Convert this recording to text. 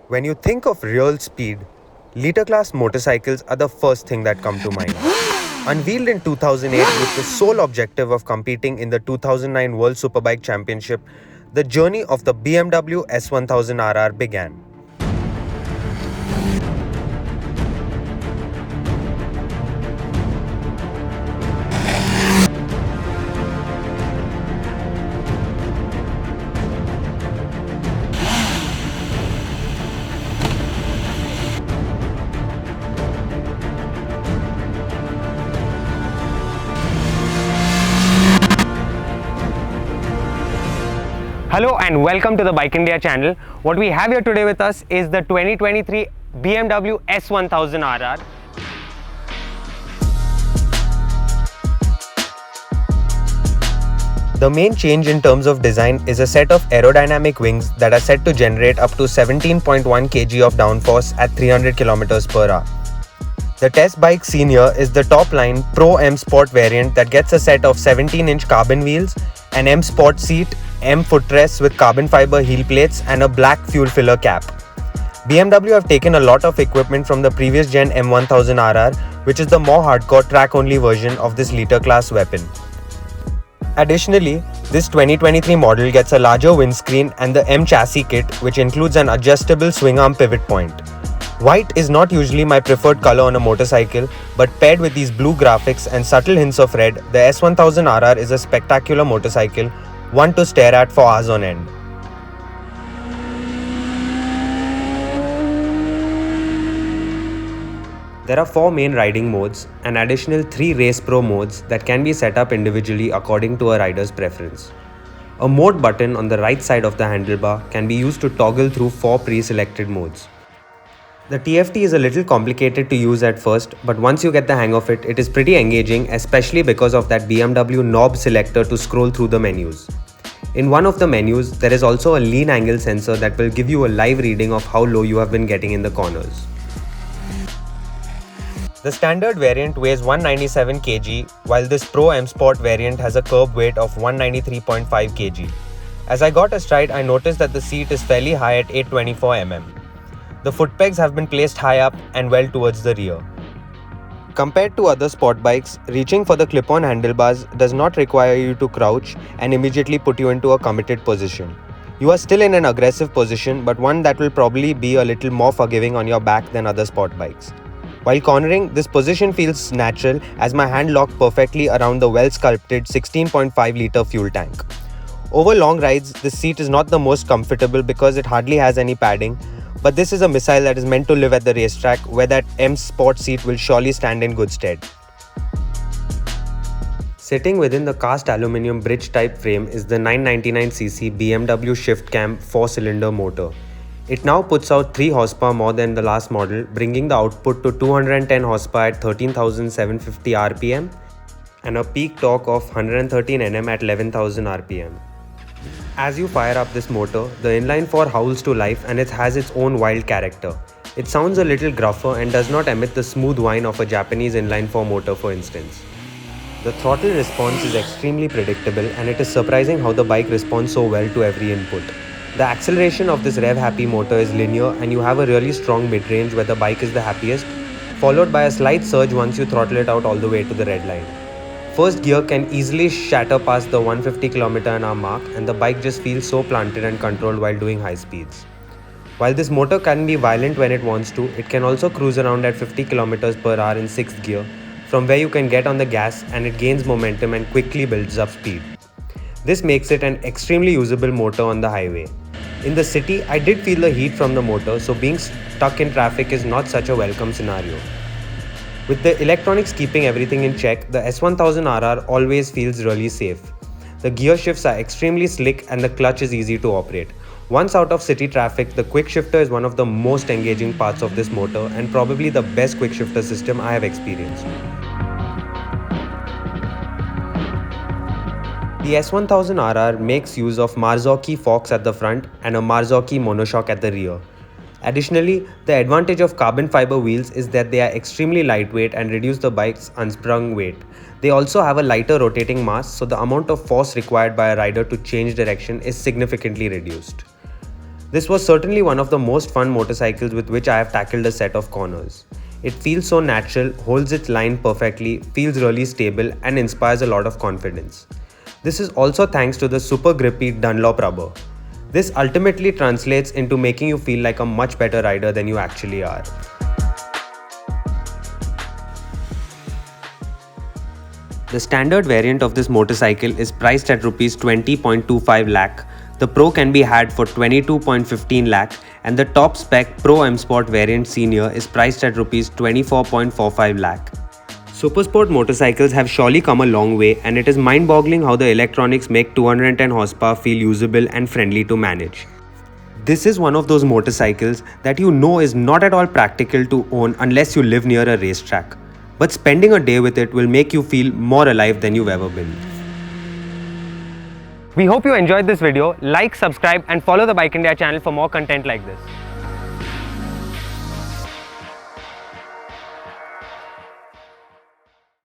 When you think of real speed, litre-class motorcycles are the first thing that come to mind. Unveiled in 2008 with the sole objective of competing in the 2009 World Superbike Championship, the journey of the BMW S1000RR began. Hello and welcome to the Bike India channel. What we have here today with us is the 2023 BMW S1000RR. The main change in terms of design is a set of aerodynamic wings that are set to generate up to 17.1 kg of downforce at 300 km per hour. The test bike seen here is the top line Pro M Sport variant that gets a set of 17-inch carbon wheels, an M Sport seat, M footrest with carbon fiber heel plates and a black fuel filler cap. BMW have taken a lot of equipment from the previous gen M1000RR, which is the more hardcore track-only version of this litre-class weapon. Additionally, this 2023 model gets a larger windscreen and the M chassis kit, which includes an adjustable swing arm pivot point. White is not usually my preferred color on a motorcycle, but paired with these blue graphics and subtle hints of red, the S1000RR is a spectacular motorcycle, one to stare at for hours on end. There are 4 main riding modes and additional 3 Race Pro modes that can be set up individually according to a rider's preference. A mode button on the right side of the handlebar can be used to toggle through 4 pre-selected modes. The TFT is a little complicated to use at first, but once you get the hang of it, it is pretty engaging, especially because of that BMW knob selector to scroll through the menus. In one of the menus, there is also a lean angle sensor that will give you a live reading of how low you have been getting in the corners. The standard variant weighs 197 kg, while this Pro M Sport variant has a curb weight of 193.5 kg. As I got astride, I noticed that the seat is fairly high at 824 mm. The foot pegs have been placed high up and well towards the rear. Compared to other sport bikes, reaching for the clip-on handlebars does not require you to crouch and immediately put you into a committed position. You are still in an aggressive position, but one that will probably be a little more forgiving on your back than other sport bikes. While cornering, this position feels natural as my hand locked perfectly around the well-sculpted 16.5 litre fuel tank. Over long rides, this seat is not the most comfortable because it hardly has any padding, but this is a missile that is meant to live at the racetrack where that M Sport seat will surely stand in good stead. Sitting within the cast aluminium bridge type frame is the 999cc BMW Shift Cam 4-cylinder motor. It now puts out 3 horsepower more than the last model, bringing the output to 210 horsepower at 13,750 rpm and a peak torque of 113 Nm at 11,000 rpm. As you fire up this motor, the inline-4 howls to life and it has its own wild character. It sounds a little gruffer and does not emit the smooth whine of a Japanese inline-4 motor, for instance. The throttle response is extremely predictable and it is surprising how the bike responds so well to every input. The acceleration of this rev-happy motor is linear and you have a really strong mid-range where the bike is the happiest, followed by a slight surge once you throttle it out all the way to the red line. First gear can easily shatter past the 150 km/h mark and the bike just feels so planted and controlled while doing high speeds. While this motor can be violent when it wants to, it can also cruise around at 50 km/h in 6th gear, from where you can get on the gas and it gains momentum and quickly builds up speed. This makes it an extremely usable motor on the highway. In the city, I did feel the heat from the motor, so being stuck in traffic is not such a welcome scenario. With the electronics keeping everything in check, the S1000RR always feels really safe. The gear shifts are extremely slick and the clutch is easy to operate. Once out of city traffic, the quick shifter is one of the most engaging parts of this motor and probably the best quick shifter system I have experienced. The S1000RR makes use of Marzocchi forks at the front and a Marzocchi monoshock at the rear. Additionally, the advantage of carbon fiber wheels is that they are extremely lightweight and reduce the bike's unsprung weight. They also have a lighter rotating mass, so the amount of force required by a rider to change direction is significantly reduced. This was certainly one of the most fun motorcycles with which I have tackled a set of corners. It feels so natural, holds its line perfectly, feels really stable and inspires a lot of confidence. This is also thanks to the super grippy Dunlop rubber. This ultimately translates into making you feel like a much better rider than you actually are. The standard variant of this motorcycle is priced at Rs 20.25 lakh. The Pro can be had for 22.15 lakh and the top spec Pro M Sport variant Senior is priced at Rs 24.45 lakh. Supersport motorcycles have surely come a long way, and it is mind-boggling how the electronics make 210 horsepower feel usable and friendly to manage. This is one of those motorcycles that you know is not at all practical to own unless you live near a racetrack. But spending a day with it will make you feel more alive than you've ever been. We hope you enjoyed this video. Like, subscribe and follow the Bike India channel for more content like this.